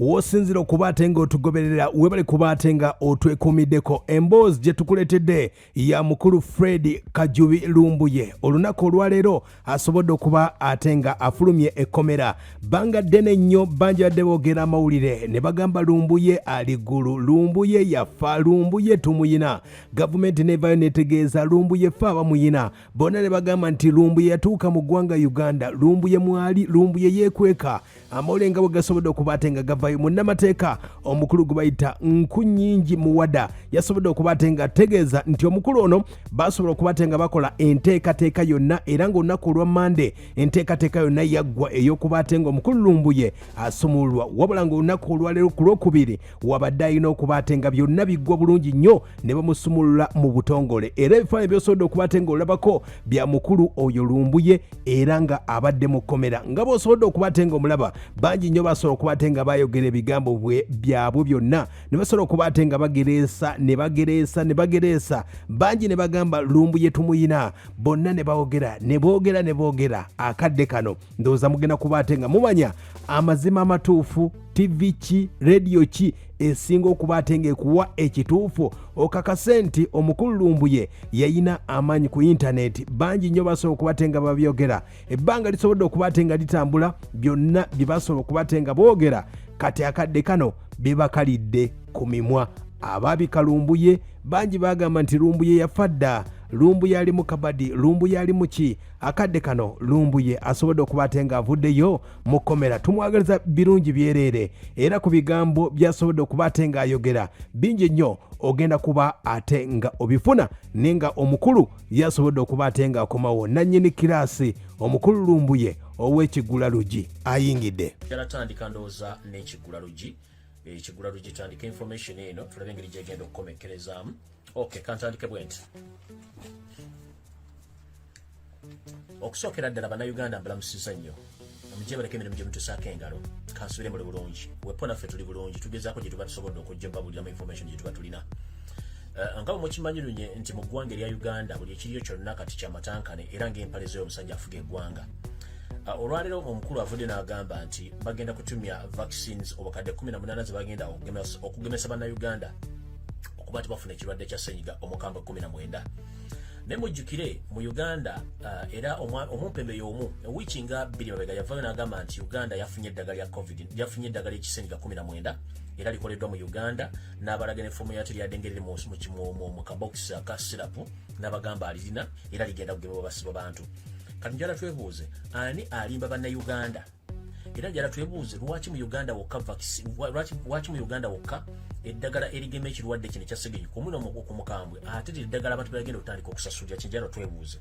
wosinzira okuba ate nga otugoberera webale kuba ate nga otwekuumiddeko. Emboozi gye tukuleetedde ya mukulu Fred Kajubi Lumbuye. Olunaku olwaleero asobodde okuba ate nga afulumye ekkomera. Banga ddene nnyo bangi badde boogera amawulire ne bagamba Lumbuye ali ggulu, Lumbuye yafa, Lumbuye tumuyina. Gavumenti nevayo netegeeza Lumbuye ffe abamuyina. Bonna ne bagamba nti Lumbuye yatuuka mu ggwanga Uganda, Lumbuye mwali, Lumbuye yeekweka. Amawulire nga bwe gasobodde okuba ate nga gavayo. Munnamateeka omukulu gwe bayita Nkunyingi Muwada yasobodde okuba ate nga ategeeza nti omukulu ono basobola okuba ate nga bakola enteekateeka yonna, era ng'olunaku olwa Mande enteekateeka yonna yaggwa ey'okuba ate nga omukulu Lumbuye asumululwa. Wabula ng'olunaku olwaleero ku Lwokubiri wabadde alina okuba ate nga byonna biggwa bulungi nnyo ne bamusumulula mu butongole. Era ebifaananyi by'osobodde okuba ate nga olabako bya mukulu oyo Lumbuye era nga abadde mu kkomera. Nga bw'osobodde okuba ate nga omulaba, bangi nnyo basobola okuba ate nga bayogera ebigambo byabwe byonna ne basobola okuba ate nga bagereesa ne bagereesa. Bangi ne bagamba Lumbuye tumuyina. Bonna ne boogera akadde kano ndowooza mugenda kuba ate nga mumanya amazima amatuufu. TV ki, radio ki esinga okuba ate nga ekuwa ekituufu? Okakase nti omukulu Lumbuye yayina amaanyi ku intaneti. Bangi nnyo basobola okuba ate nga babyogera. Ebbanga lisobodde okuba ate nga litambula, byonna bye basobola okuba ate nga boogera kati akadde kano bibakalidde ku mimwa. Abaabika Lumbuye bangi bagamba nti Lumbuye yafa dda, Lumbuye ali mu kabadi, Lumbuye ali mu ki. Akadde kano Lumbuye asobodde okuba ate nga avuddeyo mu kkomera. Tumwagaliza birungi byereere, era ku bigambo byasobodde okuba ate nga ayogera bingi nnyo ogenda kuba ate nga obifuna, nenga omukulu yasobodde okuba ate nga akomawo. Nannyini kiraasi omukulu Lumbuye ow'Ekigula Lugi ayingidde. Yaratandika ndowooza n'Ekigula Lugi. Ekigula Lugi tandika information eno tulabe engeri gyegenda okukomekerezaamu. Okay, kantandike bwenti. Okusookera ddala bannayuganda mbalamusiza nnyo. Mujje baleke emirimu gye mutusaako engalo. Kansubire muli bulungi. Wepo naffe tuli bulungi. Tugezaako gye tuba tusobodde okujja babuliramu information gye tuba tulina. Nga mukimanyi lunye nti mu ggwanga erya Uganda buli ekiriyo kyonna kati kya matankane era ng'empalezo y'omusajja afuga eggwanga. Olwaleero omukulu avudde n'agamba nti bagenda kutumya vaccines obukadde 18 ze bagenda okugemesa bannayuganda okuba nti bafuna ekirwadde kya ssenyiga omukambwe 19. Ne mujjukire mu Uganda era omumpembe y'omu wiiki nga 2 mabega yavayo n'agamba nti Uganda yafunye eddagala lya COVID, yafunye eddagala ly'ekissenyiga 19 era likoleddwa mu Uganda, n'abalaga n'effomu yate lyadengerere mu kabokisi aka sirapu n'abagamba alirina era ligenda kugemebwa basiba bantu. Kati njala twebuuze ani alimba bannayuganda, era njala twebuuze lwaki mu Uganda wokka lwaki mu Uganda wokka eddagala erigema ekirwadde kino ekya sseginnyo ku muno ku mukambwe ate eddagala abantu bagenda okutandika okusasulira. Kinjala twebuuze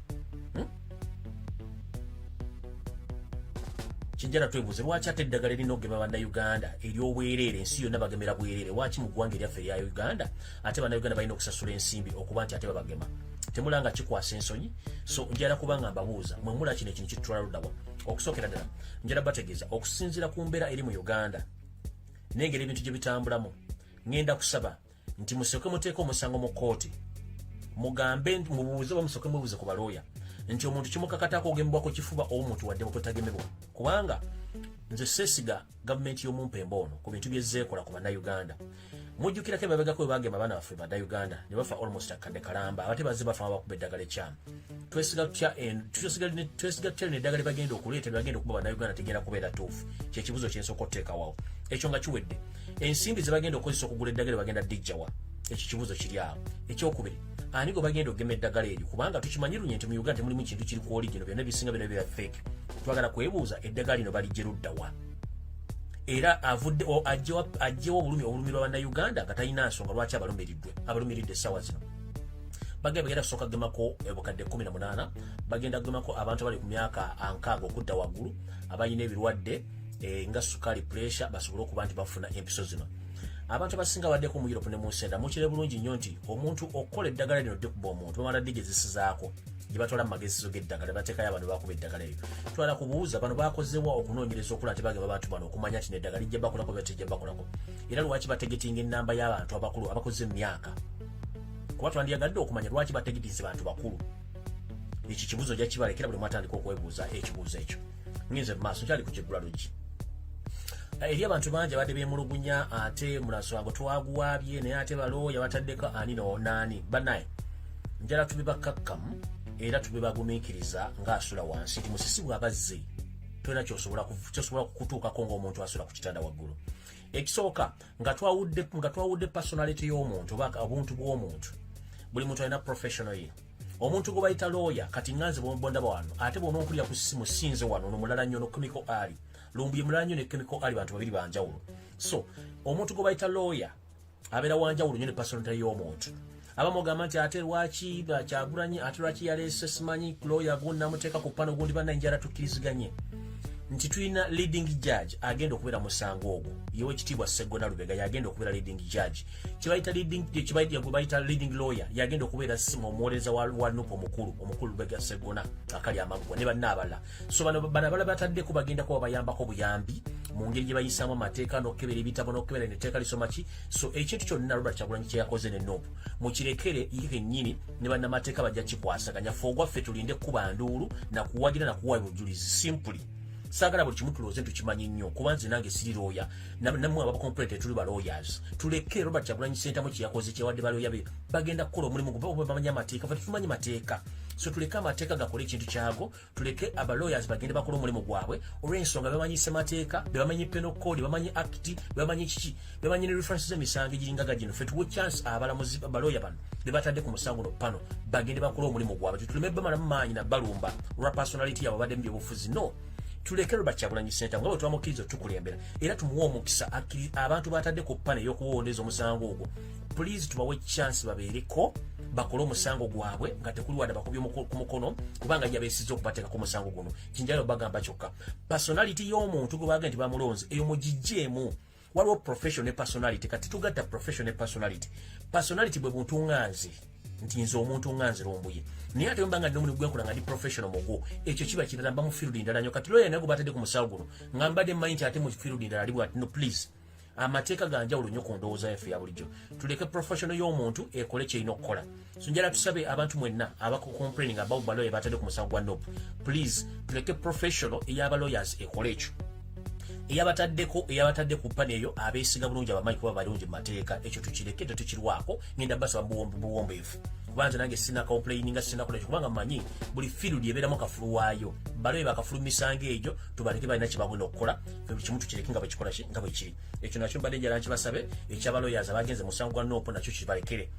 kinjala twebuuze lwaki ate eddagala erina okugema bannayuganda ery'obwereere, ensi yonna bagemera bwereere, lwaki mu ggwanga eryaffe erya Uganda ate bannayuganda balina okusasula ensimbi okuba nti ate babagema? Temulanga kikwasa ensonyi. So njala kubanga mbabuuza mwe mula kino ekintu kitwala luddawa. Okusookera ddala njala bategeeza okusinziira ku mbeera eri mu Uganda n'engeri ebintu gye bitambulamu, ngenda kusaba nti musooke muteeke omusango mu kkooti, mugambe mubuuze oba musooke mubuuze ku balooya nti omuntu kimukakataako ogemebwa ku kifuba omuntu wadde bwekutagemebwa, kubanga nze seesiga gavumenti y'omumpembe ono ku bintu byezzeekola ku bannayuganda. Mujjukirako emabegako bwe bagema abaana baffe bannayuganda ne bafa almost akadde kalamba, ate bazze bafa bakuba eddagala ekyamu. Twesiga tutya n'eddagala bagenda okuleeta bagenda okuba bannayuganda tegenda kubeera tuufu. Kyekibuzo kyensooka okuteekawo. Ekyo nga kiwedde, ensimbi ze bagenda okukozesa okugula eddagala bagenda dijjawa? Ekyo kibuzo kiri awo. Ekyokubiri, ani gwe bagenda okugema eddagala eryo? Kubanga tukimanyi lunye nti mu Uganda temulimu kintu kiri ku oligino, byonna ebisinga byonna bya fake. Twagala kwebuuza eddagala lino balijje ludda wa? Era avudde ajjewo obulumi bw'Abannayuganda nga talina nsonga lwaki abalumiridde essaawa zino. Bagenda kusooka kugemako obukadde 18, bagenda kugemako abantu abali ku myaka 60 okudda waggulu abalina ebirwadde nga sukaali, pressure, basobole okuba nti bafuna empiso zino. Abantu abasinga baddeko mu Europe ne mu Nsenda mukire bulungi nnyo nti omuntu okukola eddagala lino ddekuba omuntu bamala ddi gye zisizaako gye batwala mu magezizo g'eddagala bateekayo abantu bakuba eddagala eryo. Twala kubuuza bano bakozewa okunoonyereza okulaba nti bagema abantu bano okumanya nti n'eddagala lijja bakolako bwe tejja bakolako. Era lwaki bategetinga ennamba y'abantu abakulu abakoze emyaka? Kuba twandiyagadde okumanya lwaki bategetinze bantu bakulu. Ekyo kibuuzo gya kibalekera buli mwatandika okwebuuza ekibuuzo ekyo. Ngenze mu maaso kyali ku Kigula Lugi. eri abantu bangi abadde beemulugunya ate mulaswago twaguwaabye naye ate balooya bataddeko ani nonaani banaye njala tube bakkakkamu era tube bagumiikiriza ng'asula wansi nti musisi bw'abazze tolina kyosobola kukutuukako ng'omuntu asula ku kitanda waggulu. Ekisooka nga twawudde personality y'omuntu oba obuntu bw'omuntu, buli muntu alina professional ye. Omuntu gwe bayita lawyer kati nganze bombondaba wano ate bw'onookulira ku simu sinze wano ono mulala nnyo no Chemical Ali Lumbuye mulala nnyo ne Chemical Ali bantu babiri banjawulo. So omuntu gwe bayita lawyer abeera wanjawulo nnyo ne personality y'omuntu. Abamugamba nti ate lwaki Kyagulanyi ate lwaki yaleese simanyi lawyer gonna muteeka ku pano gundi banna njala tukkiriziganye nti tulina leading judge agenda okubeera musango ogwo yewe Kitiibwa Sseggona Lubega yagenda okubeera leading judge kibayita leading lawyer yagenda okubeera omuwolereza wa Nupo omukulu Lubega Sseggona akali amaggwa ne banna abalala. So bano abala bataddeko bagenda kuba bayambako buyambi mu ngeri gye bayisaamu amateeka n'okukebera ebitabo n'okukebera netteeka lisoma ki. So ekintu kyonna Robert Kyagulanyi kye yakoze ne Nupo mukirekere ye kennyini ne bannamateeka bajja kikwasaganya ffe ogwaffe tulinde kuba nduulu na kuwagira na kuwa obujulizi simply. Sagala buli kimu tulooze tukimanyi nnyo kuba nze nange siri lawyer nammwe abakomplete tuli ba lawyers. Tuleke Robert Kyagulanyi Ssentamu kye yakoze kyewadde balawyer be bagenda kukola omulimu gwe bamanyi amateeka ffe tumanyi mateeka. So tuleke amateeka gakole ekintu kyago, tuleke aba lawyers bagende bakola omulimu gwabwe olw'ensonga bamanyise mateeka bebamanyi penal code bamanyi act bebamanyi kiki bebamanyi ne references emisango egiringaga gino. Ffe tuwe chance abalamuzi balawyer bano be batadde ku musango no pano bagende bakola omulimu gwabwe. Tuleme bamalamu maanyi na balumba lwa personality yabo badde mu byobufuzi. No, tuleke Robert Kyagulanyi Ssentamu nga bwe twamukkiriza tukulembera era tumuwa omukisa abantu batadde ku ppane ey'okuwondeza omusango ogwo. Please tubawe chance babeereko bakole omusango gwabwe nga tekuli wadde bakubye ku mukono kubanga yabeesiza okubateeka ku musango guno. Kinjalo bagamba kyokka personality y'omuntu gwe baga nti bamulonze eyo mugijjeemu. Waliwo profession ne personality. Kati tugatta profession ne personality. Personality bwe buntu nganze nti nze omuntu nganze Lumbuye naye ate mbanga ndomulimu gwenkola nga ndi professional mugo ekyo kiba kirala mba mu field ndala nnyo. Kati lawyer naye gwe batadde ku musango guno nga mbadde mmanyi nti ate mu field ndala ali bwati. No please, amateeka ganjawulo nnyo ku ndowooza yaffe ya bulijjo. Tuleke professional y'omuntu ekole kyerina okukola. So njala tusabe abantu mwenna abakomplaining about balawyer batadde ku musango gwa Nupo, please tuleke professional ey'aba lawyers ekole ekyo. Eyabatadde ku ppane eyo abeesiga bulungi abamanyi kuba balungi mu mateeka ekyo tukireke tetukirwako. Ngenda basaba buwombeefu kubanza nange sina complaininga sina kola kubanga manyi buli field ebeeramu kafulu waayo. Baloye bakafulu misango egyo tubaleke balina kibabona okukola buli kimu tukireke nga bwe kikola nga bwe kiri. Ekyo nakyo mbadde njala nkibasabe ekyabaloyers abagenze musango gwa Nupo nakyo kibalekere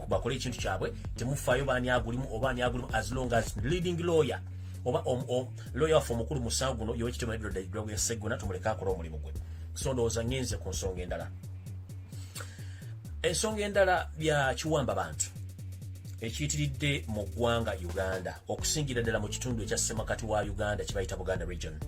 bakole ekintu kyabwe temufaayo baani agulimu oba ani agulimu as long as leading lawyer oba lawyer waffe omukulu musango guno yewe Kitiibwa Lubega Sseggona tumuleke akola omulimu gwe. So ndowooza ngenze ku nsonga endala. Ensonga endala bya kiwamba bantu ekiyitiridde mu ggwanga Uganda okusingira ddala mu kitundu ekya ssemakati wa Uganda kibayita Buganda region.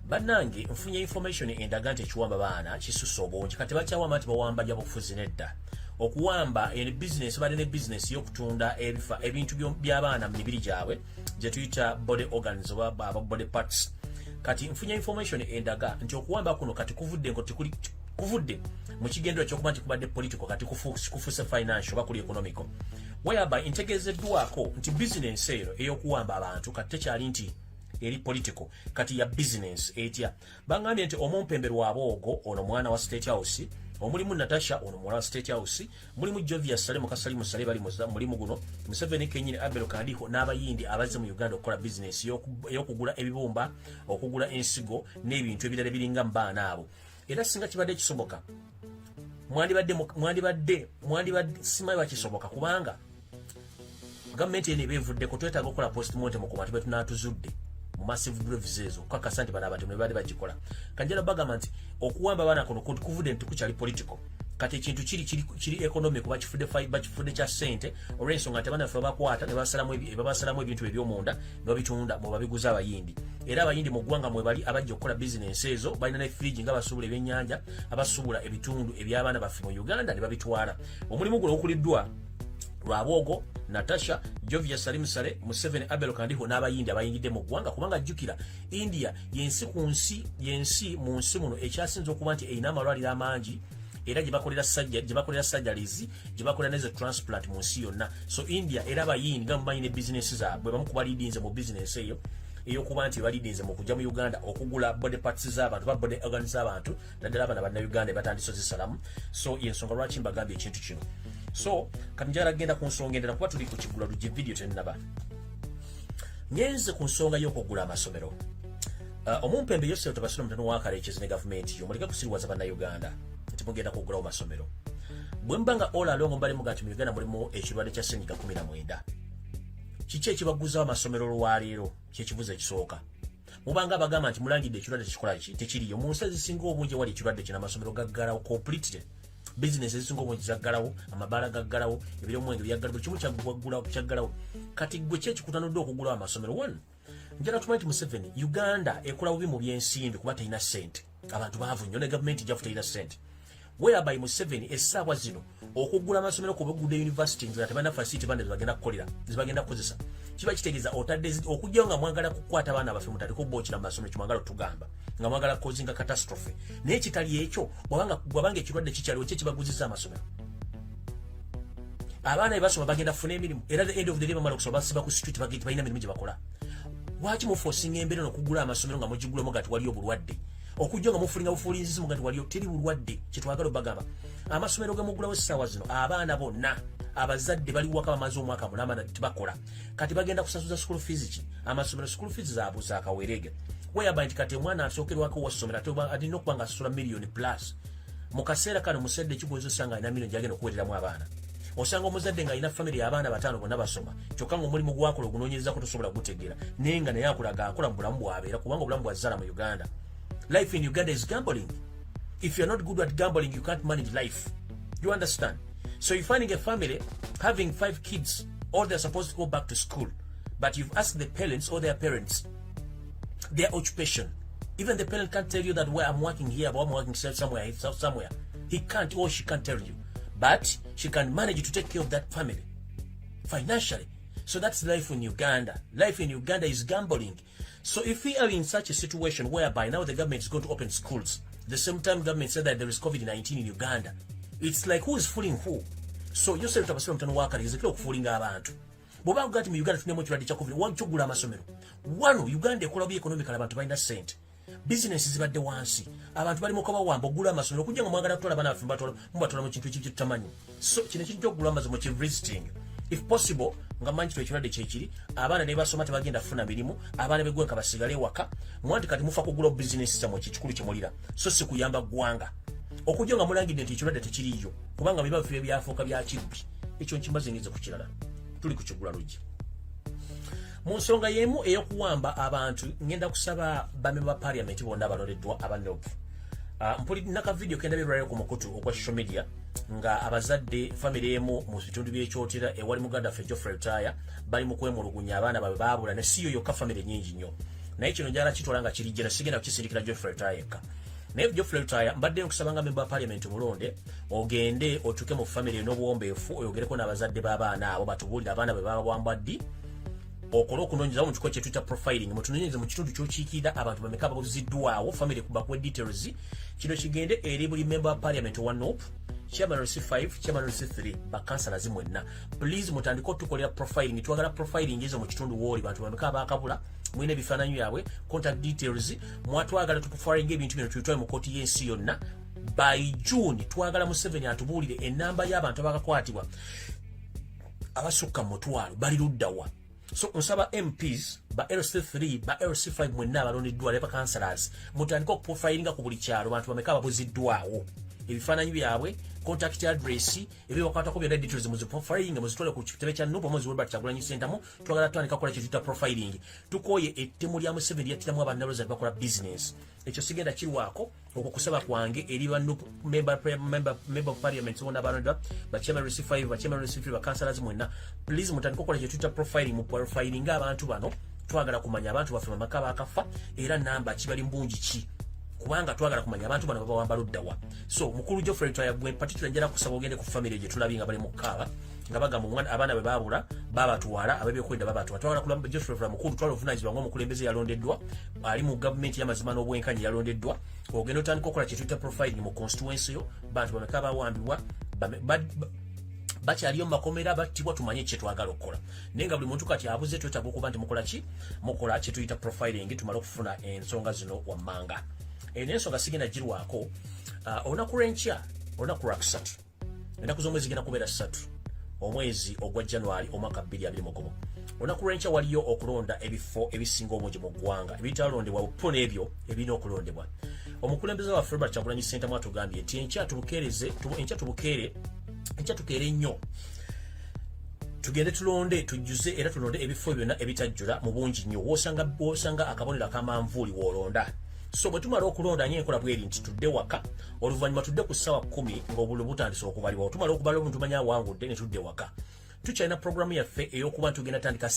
Bannange nfunye information endaga nti ekiwamba baana kisusse obungi kati bakyawamba nti bawamba lya bufuzi nedda. Okuwamba business badde ne business y'okutunda ebintu by'abaana mu mibiri gyabwe gye tuyita body organs oba body parts. Kati nfunye information endaga nti okuwamba kuno kati kuvudde mu kigendero ekyokuba nti kubadde political kati kufuuse financial oba kuli economical whereby ntegeezeddwako nti business eyo ey'okuwamba abantu kati tekyali nti eri political kati ya business etya. Bangambye nti omumpembe Lwaboogo ono mwana wa State House, omulimu Natasha ono mwana wa State House, mulimu Jovia Sale Mukasali Musale bali mulimu guno Museveni kenyini Abel Kandiho n'abayindi abazze mu Uganda okukola business ey'okugula ebibumba okugula ensigo n'ebintu ebirala biringa mbaana abo. Era singa kibadde kisoboka mwandibadde simayi bakisoboka kubanga gavumenti eno ebeevuddeko twetaaga okukola postmortem ku bantu betunaatuzudde mu massive graves ezo kakasa nti bano abantu ne badde bagikola. Kanjala bagamba nti okuwamba abaana kuno kuvudde nti kukyali political kati ekintu kiri economic bakifudde kya ssente olw'ensonga nti abaana ffe bakwata ne babasalamu ebintu eby'omunda ne babitunda mu babiguza abayindi. Era abayindi mu ggwanga mwe bali abajja okukola business ezo balina ne fridge nga basuubula ebyennyanja abasuubula ebitundu eby'abaana baffe mu Uganda ne babitwala. Omulimu guno okuliddwa Lwaboogo, Natasha, Jovia Salim Sale, Museveni Abel Kandiho n'abayindi abayingidde mu ggwanga kubanga jjukira India yensi mu nsi muno ekyasinze okuba nti erina amalwaliro amangi era gye bakolera surgeries gye bakolera neze transplant mu nsi yonna. So India era abayindi nga mumanyi ne business zaabwe bamu kuba leadinze mu business eyo eyokuba nti balidinze mu kujja mu Uganda okugula body parts z'abantu ba body organs z'abantu naddala abana banna Uganda batandise zisalamu. So yensonga lwaki mbagambye ekintu kino. So kati njagala genda ku nsonga endala kuba tuli ku kigula luggi video tennaba. Ngenze ku nsonga y'okugula amasomero. Omumpembe Yosef Tabasula mutano wa Kareches ne government yo muleka kusiriwaza banna Uganda nti mugenda kugula amasomero. Bwe mbanga ola alongo mbali mugati mu Uganda mulimu ekirwadde kya Ssennyiga 19. Kiki ekibaguza amasomero olwaleero kyekibuzo ekisooka. Mubanga bagamba nti mulangidde ekirwadde kikola ki tekiriyo mu nsi ezisinga obungi wali ekirwadde kino amasomero gaggalawo completely. Business ezisinga obungi zaggalawo, amabaala gaggalawo, eby'omwenge byaggalawo, kimu kyaggalawo. Kati gwe kyekikutanudde okugula amasomero. One, njala tumanyi nti Museveni Uganda ekola bubi mu byensimbi kuba terina ssente. Abantu baavu nnyo ne gavumenti jafu terina ssente. Whereby Museveni essaawa zino okugula amasomero ku bugudde university nga tebana facility bande bagenda kukolera zibagenda kukozesa kiba kitegeeza otadde okujja nga mwagala kukwata abaana abafe mutali kubookira mu masomero kimwagala tugamba nga mwagala kozinga catastrophe naye kitali ekyo bwabanga ekirwadde kikyaliwo kye kibaguzisa amasomero. Abaana ebasoma bagenda kufuna emirimu era the end of the day bamala okusoma basiba ku street bagenda balina emirimu gye bakola. Lwaki muforcing embeera n'okugula amasomero nga mugigulemu gati wali obulwadde okujja nga mufulinga bufulinzi mu gati wali teri bulwadde kyetwagala bagamba amasomero ge mugulawo essaawa zino abaana bonna abazadde bali waka bamaze omwaka mulama tibakola kati bagenda kusasuza school fees ki amasomero school fees zaabwe zaakawerege whereby nti kati omwana asookerwako wasomero ate alina okuba nga asasula million plus mu kaseera kano musedde kigweza osanga alina million gyagenda okuweereramu abaana. Osanga omuzadde nga alina family y'abaana bataano bonna basoma kyokka nga omulimu gwakola ogunoonyerezako tosobola kugutegeera naye nga naye akulaga akola mu bulamu bwabeera kubanga obulamu bwazaala mu Uganda. Life in Uganda is gambling. If you're not good at gambling, you can't manage life. You understand? So you're finding a family having 5 kids, all they're supposed to go back to school. But you've asked the parents or their parents their occupation. Even the parent can't tell you that where I'm working here, or I'm working somewhere. He can't or she can't tell you. But she can manage to take care of that family financially. So that's life in Uganda. Life in Uganda is gambling. So if we are in such a situation whereby now the government is going to open schools, the same time government said that there is COVID-19 in Uganda, it's like who is fooling who? So Yosef Tabasula mutano wa Kareches is okufulinga abantu. Bw'oba gati mu Uganda tulina ekirwadde kya COVID, wakyogula amasomero. Wano Uganda ekola bi economical abantu balina ssente. Business zibadde wansi. Abantu bali mu kabawamba ogula amasomero okujja nga mwagala kutwala abaana baffe mubatola mu kintu ekitamanyi. So kino kijja okugula amasomero ki visiting. If possible, nga manyi ekirwadde kyekiri, abaana ne basoma tebagenda kufuna mirimu, abaana begwenka basigale waka, mwanti kati mufa kugula business zamwe kikulu kimulira. So si kuyamba gwanga. Okujja nga mulangidde nti ekirwadde tekiriyo, kubanga biba bife byafuuka bya kirubi. Ekyo nkimaze ngize ku kirala. Tuli ku kigula luggi. Mu nsonga y'emu ey'okuwamba abantu ngenda kusaba bamemba parliament bonna abaloleddwa aba NOP. Mpulidde naka video kenda birwaliro ku mukutu okwa social media nga abazadde family emu mu bitundu by'ekyotera ewali muganda ffe Geoffrey Rutaya bali mu kwemulugunya abaana babe baabula ne siyo yokka family nnyingi nnyo. Naye kino njala kitwala nga kirijja na sigenda kukisirikira Geoffrey Rutaya yekka. Naye Geoffrey Rutaya mbadde nkusaba nga member parliament mulonde ogende otuke mu family n'obuwombeefu oyogereko n'abazadde b'abaana abo batubulira abaana bwe baba bwambaddi okolo okunoonyeza mu kiko kye Twitter profiling mutunoonyeze mu kitundu ky'okiikirira abantu bameka babuziddwawo family kubakuwa details kino kigende eri buli member parliament wa NOP chairman RC5 chairman RC3 bakansala mwenna please mutandika okutukolera profiling twagala profiling ezo mu kitundu woli bantu bameka bakabula mwine bifaananyi byabwe contact details mwatwagala tukufaring ebintu bino tuyitwaye mu koti y'ensi yonna by June twagala Museveni atubuulire ennamba y'abantu abakakwatibwa abasukka mu 12 bali luddawa. So nsaba MPs ba LC3 ba LC5 mwenna abalondeddwa leba councillors mutandika okuprofilinga ku buli kyalo bantu bameka babuziddwawo ebifaananyi byabwe contact address ebyokwatako byonna details mu profiling muzitwale ku kitebe kya NOP mwezi Robert Kyagulanyi Center mu twagala twandika kola Twitter profiling tukoye ettemu lya Museveni lyatiramu abannaloza bakola business ekyo sigenda kirwako okukusaba kwange eri ba NOP member parliament wona abalondeddwa ba chairman RC5 ba chairman RC3 ba councillors mwenna please mutandika kola Twitter profiling mu profiling abantu bano twagala kumanya abantu baffe mamaka bakafa era namba kibali mbungi ki kubanga twagala kumanya abantu bano baba wamba luddawa. So mukulu Geoffrey Rutaya gwe particular njala kusaba ogende ku family gye tulabinga bali mu Kaaba nga bagamba omwana abaana be babula babatwala abebyokwenda babatwala twagala kulamba Geoffrey Rutaya mukulu twala ovunaanyizibwa ng'omukulembeze yalondeddwa ali mu government y'amazima n'obwenkanyi yalondeddwa ogenda otandika okukola kye tuyita profiling mu constituency yo bantu bameka bawambibwa bakyaliyo makomera battibwa tumanye kye twagala okukola naye nga buli muntu kati abuze twetaaga okuba nti mukola kye tuyita profiling tumale okufuna ensonga zino wammanga n'ensonga sigenda girwako olunaku lw'enkya olunaku lwakusatu ennaku z'omwezi zigenda kubeera 3 omwezi ogwa January omwaka 2021 olunaku lw'enkya waliyo okulonda ebifo ebisinga obungi mu ggwanga ebitalondebwa bupo n'ebyo ebirina okulondebwa omukulembeze wa Robert Kyagulanyi Ssentamu atugambye nti enkya tukeere nnyo tugende tulonde tujjuze era tulonde ebifo byonna ebitajjula mu bungi nnyo wosanga akabonero akamanvuuli woolonda so bwe tumala okulonda nye enkola bweri nti tudde waka oluvannyuma tudde ku ssaawa 10 ng'obululu butandise okubalibwa tumala okubala omuntu manya awangudde ne tudde waka tukyalina programu yaffe ey'okuba tugenda tandika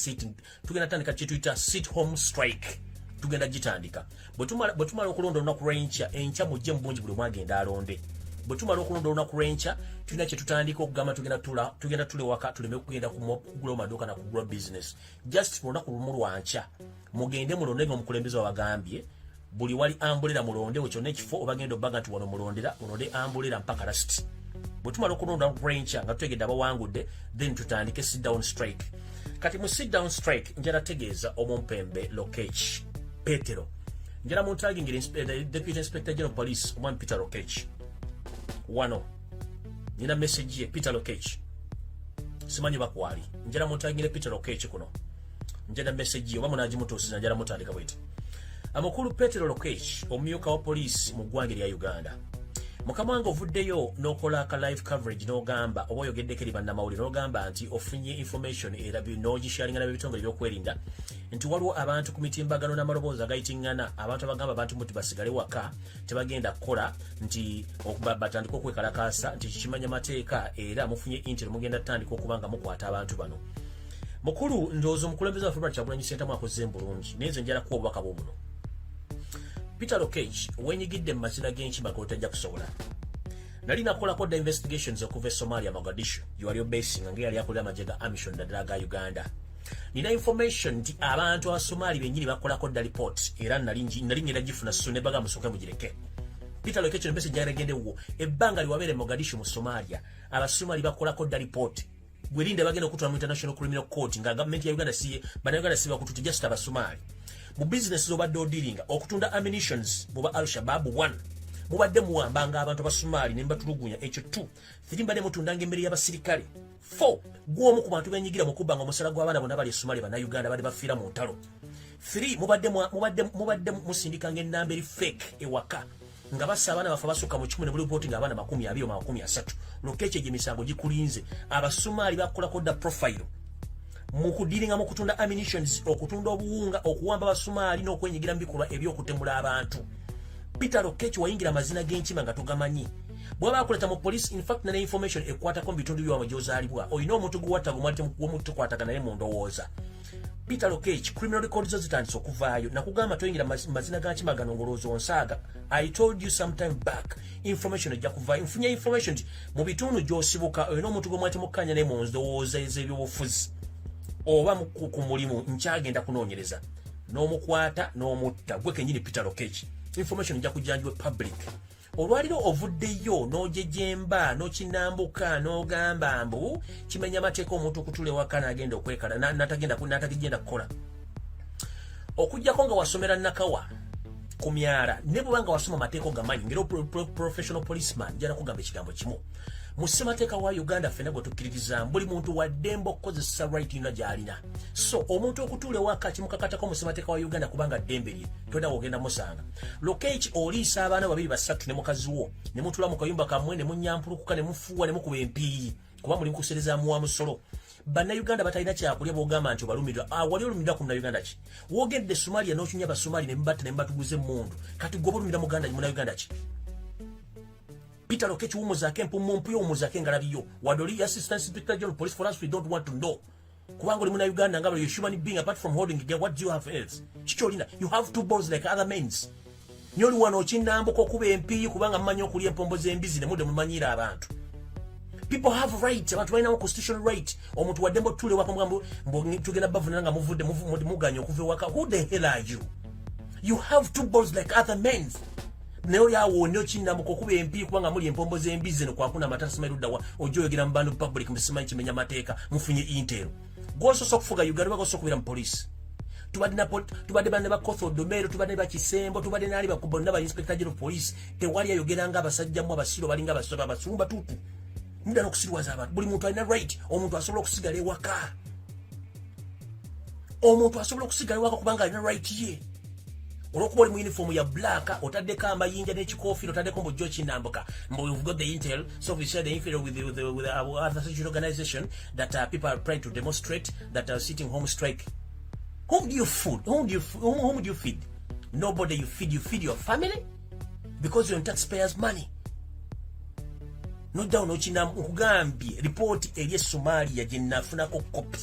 kye tuyita sit home strike tugenda gitandika bwe tumala okulonda olunaku lw'enkya enkya mujje mu bungi buli mwagenda alonde bwe tumala okulonda olunaku lw'enkya tulina kye tutandika okugamba tugenda tule waka tuleme kugenda kugula amaduuka na kugula business just olunaku lumu lwankya mugende mulonde ng'omukulembeze wabagambye buli wali ambulera mulondewo kyonna ekifo obagenda obbaga nti wano mulonde ambulera mpaka lasiti bwe tumala okulonda lwenkya nga tutegedde abawangudde then tutandike sit down strike kati mu sit down strike njala tegeeza omumpembe Lokech Petero njala muntagingira Deputy Inspector General Police omwami Peter Lokech wano nina message ye Peter Lokech simanyi bakwali njala muntagire Peter Lokech kuno njala message ye oba munagimutuusiza njala mutandika bweti Amakulu Petero Lokech omumyuka wa police mu ggwanga lya Uganda mukama wange ovuddeyo n'okola aka live coverage n'ogamba oba oyogeddeko eri bannamawulire n'ogamba nti ofunye information era n'ogisharinga n'ebitongole by'okwerinda nti waliwo abantu ku mitimbagano n'amaloboozi agayitingana abantu abagamba abantu muti basigale waka tebagenda kukola nti batandika okwekalakaasa nti kikimanya mateeka era mufunye intel mugenda tutandika okuba nga mukwata abantu bano mukulu ndowooza omukulembeze wa Robert Kyagulanyi Ssentamu akoze bulungi naye nze njala kuwa obubaka bw'obuno Peter Lokech wenyigidde mu mazina g'enkima gotajja kusobola nali nakolako dda investigations okuva e Somalia Mogadishu yuwaliyo base nga yali akolera amajega amision ddala ga Uganda nina information nti abantu abasomali bennyini bakolako dda report era nali ngenda gifuna so ne baga musooke mugireke Peter Lokech ne message yaregendewo ebbanga liwabeere Mogadishu mu Somalia abasomali bakolako dda report gwelinde bagenda okutwala mu International Criminal Court nga government ya Uganda bannayuganda si bakututi just abasomali mu business zobadde odiringa okutunda ammunitions muba Al-Shabaab 1 mubadde muwambanga abantu abasomali ne mbatulugunya ekyo 2 3 mbadde mutundanga emmere y'abasirikale 4 gwomu ku bantu benyigira mu kubanga omusala gw'abaana bonna bali Somali bannayuganda badde bafiira mu ntalo 3 mubadde musindikanga ennamba eri fake ewaka nga bassa abaana bafa basukka mu 10 ne bulipoti nga abaana 20 oba 30 Lokech gye misango gikulinze abasomali bakolako dda profile mukudiringa mu kutunda ammunitions okutunda obuwunga okuwamba abasomali n'okwenyigira mu bikolwa ebyokutemula abantu Peter Lokech wayingira amazina g'enkima nga togamanyi bwaba akuleta mu police in fact na information ekwatako mu bitundu by'awo gy'ozaalibwa olina omuntu guwatta gwomutukwataga naye mu ndowooza Peter Lokech criminal records zo zitandise okuvaayo nakugamba toyingira mazina ga nkima gano ngoloozi onsaaga I told you sometime back information ejja kuvaayo nfunye information nti mu bitundu gy'osibuka olina omuntu gwomwatemukkanya naye mu ndowooza ez'ebyobufuzi oba ku mulimu nkyagenda kunoonyereza n'omukwata n'omutta gwe kenyini Peter Lokech information nja kujjanjibwa public olwaliro ovuddeyo n'ojejemba n'okinambuka n'ogamba mbu kimenya amateeka omuntu okutula ewaka n'agenda okwekala natagenda kukola okujjako nga wasomera nakawa ku myala ne bwe nga wasoma amateeka ogamanyi ngero professional policeman njala kugamba ekigambo kimu mu ssemateeka wa Uganda ffenna gwe tukkiririza buli muntu waddembe okukozesa right yonna gy'alina so omuntu okutuula ewaka kimukakatako mu ssemateeka wa Uganda kubanga ddembe lye tolina wogenda musanga Lokech oliisa abaana 2 3 ne mukazi wo ne mutula mu kayumba kammwe ne munyampulukuka ne mufuuwa ne mukuba empiiyi kuba muli mukuserezaamu wa musolo bannayuganda batalina kyakulya bwogamba nti obalumidwa wali olumidwa ku munnayuganda ki wogedde Somalia n'okinya abasomali ne mubatta ne mubatuguza emmundu kati gwe olumidwa munnayuganda ki Peter Lokech wumuzaake empumumpu y'omuzaake ngalabiyo wadoli assistant inspector general police for us we don't want to know kubanga oli munnayuganda nga bali human being apart from holding again what do you have else kikyolina you have 2 balls like other men's nyoli wano okinambuka okuba empiiyi kubanga mumanyi okulya empombo z'embizi ne mudde mumanyira abantu people have rights abantu balinawo constitutional right omuntu waddembe otule waka mbu tugenda bavunana nga muvudde muganya okuva ewaka who the hell are you have 2 balls like other men's Neo ya wonyo Kinambuka okuba MP kubanga muli empombo z'embizi no kwakuna matasa marudawa ojoyogera mbandu public musimanyi kimenya mateeka mufunye intero. Gososo okufuga Uganda bagososo kubira mu police. Tubadde bane ba Kotho Domero, tubadde ba Kisembo, tubadde nali bakubonna ba Inspector General of Police. Tewali ayogeranga abasajja mu abasiro balinga abasoba abasumba tutu. Muda n'okusirwaza abantu. Buli muntu alina right omuntu asobola okusigala ewaka. Omuntu asobola okusigala ewaka kubanga alina right ye. Olwokuba oli mu uniform ya black, otaddeko amayinja n'ekikofiiro, otaddeko mu George Kinambuka. We've got the intel, so we share the intel with our other social organization that people are trying to demonstrate that are sitting home strike. Whom do you feed? Whom do you feed? Nobody you feed. You feed your family because you're on taxpayers' money. No doubt, no Kinambuka report eri Somalia jennafunako copy.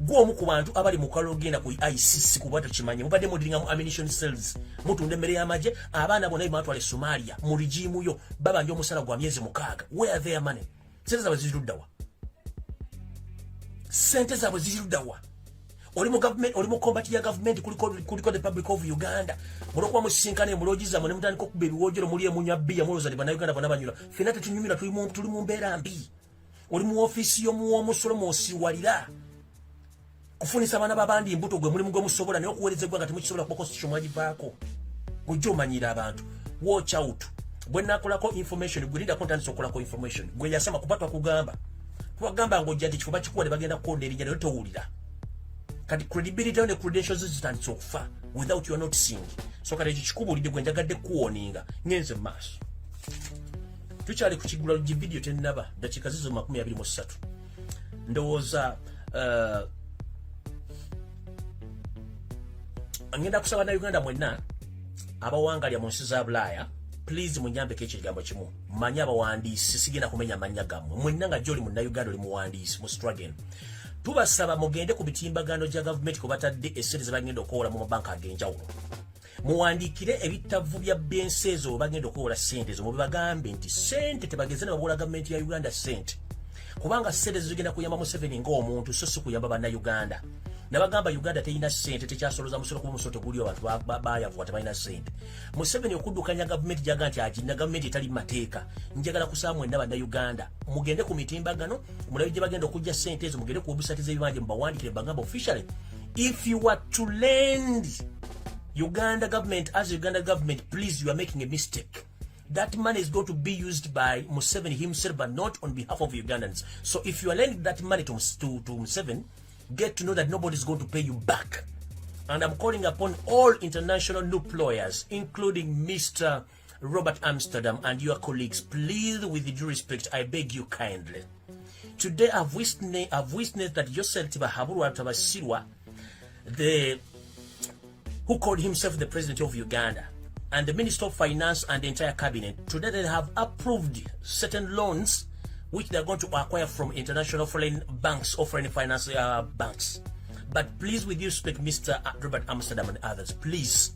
Gwo mu ku bantu abali mu kalo genda ku ICC kubata kimanye mubadde mudiringa mu ammunition cells mutunde mbere y'amaje abaana bonna imatwale Somalia mu regime yo baba njo musala gwa myezi mukaga. Where are their money? Sente zaabwe ziruddawa. Sente zaabwe ziruddawa. Oli mu government, oli mu combat ya government kuliko the Republic of Uganda. Mulokwa musisinkane mulojiza mune mutandika okuba ebiwojero muli emunya bbiya muloza ne bannayuganda bonna banyula. Ffenna tetunyumira tuli mu mbeera mbi. Oli mu office y'omuwomusolo mwosiwalira. Kufunisa bana babandi mbuto gwe mulimu gwe musobola ne okuwereza eggwanga temukisobola kuba constitution mwagivaako. Gujja omanyira abantu. Watch out. Bwe nakolako information gwe linda content sokolako information. Gwe yasema kupatwa kugamba. Twagamba ng'ojja nti kikuba kikuwa ne bagenda kukonda erinnya ne towulira. Kati credibility and credentials zitandise okufa without you are not seeing. So kati ekyo kikubulidde gwe njagadde kuwoninga ngenze maaso. Tukyali ku kigula video tennaba dakiika zizo 23. Ndowooza ngenda kusaba na Uganda mwenna abawangalya mu nsi za Bulaaya, please munyambeko ekigambo kimu. Manya abawandiisi sigenda kumenya mannya gammwe. Mwenna nga gy'oli munna Uganda oli muwandiisi mu struggle. Tubasaba mugende ku bitimbagano gya government ko batadde essente ze bagenda okuwola mu mabanka ag'enjawulo. Muwandiikire ebitavu bya byensi ezo bagenda okuwola ssente ezo mubibagambe nti ssente tebageze ne bawola gavumenti ya Uganda ssente. Kubanga ssente zigenda kuyamba Museveni ng'omuntu so si kuyamba bannayuganda. Nabagamba Uganda teyina ssente tekyasoloza musolo kuba musolo tegulio abantu bayavuwa tebalina ssente. Museveni okuddukanya gavumenti jaga nti agina gavumenti etali mateeka. Njagala kusaba mwenna bannayuganda mugende ku mitimbagano mulabe gye bagenda okujja ssente ezo mugende ku website z'ebibanja mubawandikire bagamba officially if you are to lend Uganda government as Uganda government, please, you are making a mistake. That money is going to be used by Museveni himself but not on behalf of Ugandans. So if you are lending that money to Museveni, get to know that nobody is going to pay you back. And I'm calling upon all international loop lawyers, including Mr. Robert Amsterdam and your colleagues, please, with due respect, I beg you kindly. Today I've witnessed that Joseph Tibahabura Tabasirwa, who called himself the president of Uganda, and the Minister of Finance and the entire cabinet, today they have approved certain loans which they are going to acquire from international foreign banks or foreign finance banks. But please, with respect, Mr. Robert Amsterdam and others, please,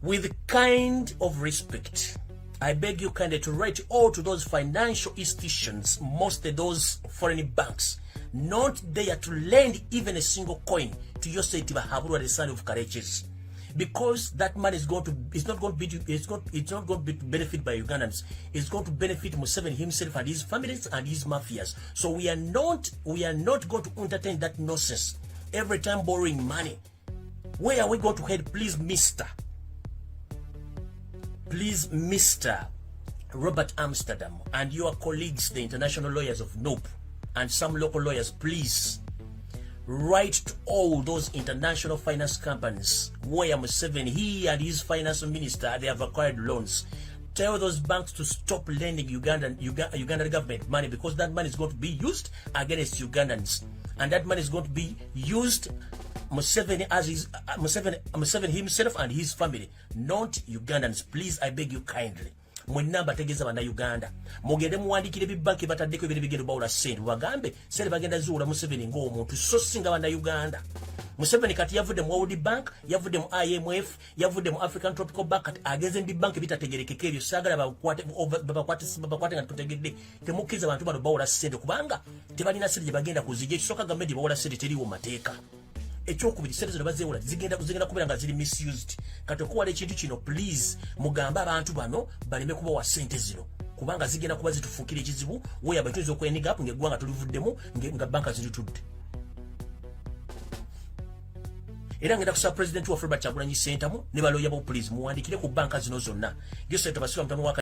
with kind of respect, I beg you kindly to write all to those financial institutions, mostly those foreign banks, not there to lend even a single coin to Joseph Tibahabura, the son of Kareches. Because that money is not going to be benefit by Ugandans. It's going to benefit Museveni himself and his families and his mafias. So we are not going to entertain that nonsense. Every time borrowing money. Where are we going to head? Please, Mr. Robert Amsterdam and your colleagues, the international lawyers of NOPE and some local lawyers, please write to all those international finance companies where Museveni, he and his finance minister, they have acquired loans. Tell those banks to stop lending Ugandan government money, because that money is going to be used against Ugandans, and that money is going to be used Museveni himself and his family, not Ugandans. Please, I beg you kindly. Mwenna bategeza bana Uganda mugende muwandikire bibanki bataddeko ebintu bigendo bawula ssente bagambe ssente bagenda ziwula Museveni ng'omuntu so singa bana Uganda. Museveni kati yavudde mu World Bank, yavudde mu IMF, yavudde mu African Tropical Bank, kati ageze mu bibanki bitategerekeka ebyo. Saagala babakwate nga tutegedde temukkiriza abantu bano bawula ssente kubanga tebalina ssente gye bagenda kuzijja. Ekisooka gavumenti bawula ssente teriwo mateeka. ekyokubiri sente zino bazeewola zigenda kubeera nga ziri misused kati okuwala ekintu kino please mugambe abantu bano baleme kubawa sente zino kubanga zigenda kuba zitufuukira ekizibu weeyaba tuyinza okweniga apu ng'eggwanga tulivuddemu nga banka ziritudde era ngenda kusaba president wa Robert Kyagulanyi Ssentamu ne baloya bo please muwandikire ku banka zino zonna ngesete basiba mutano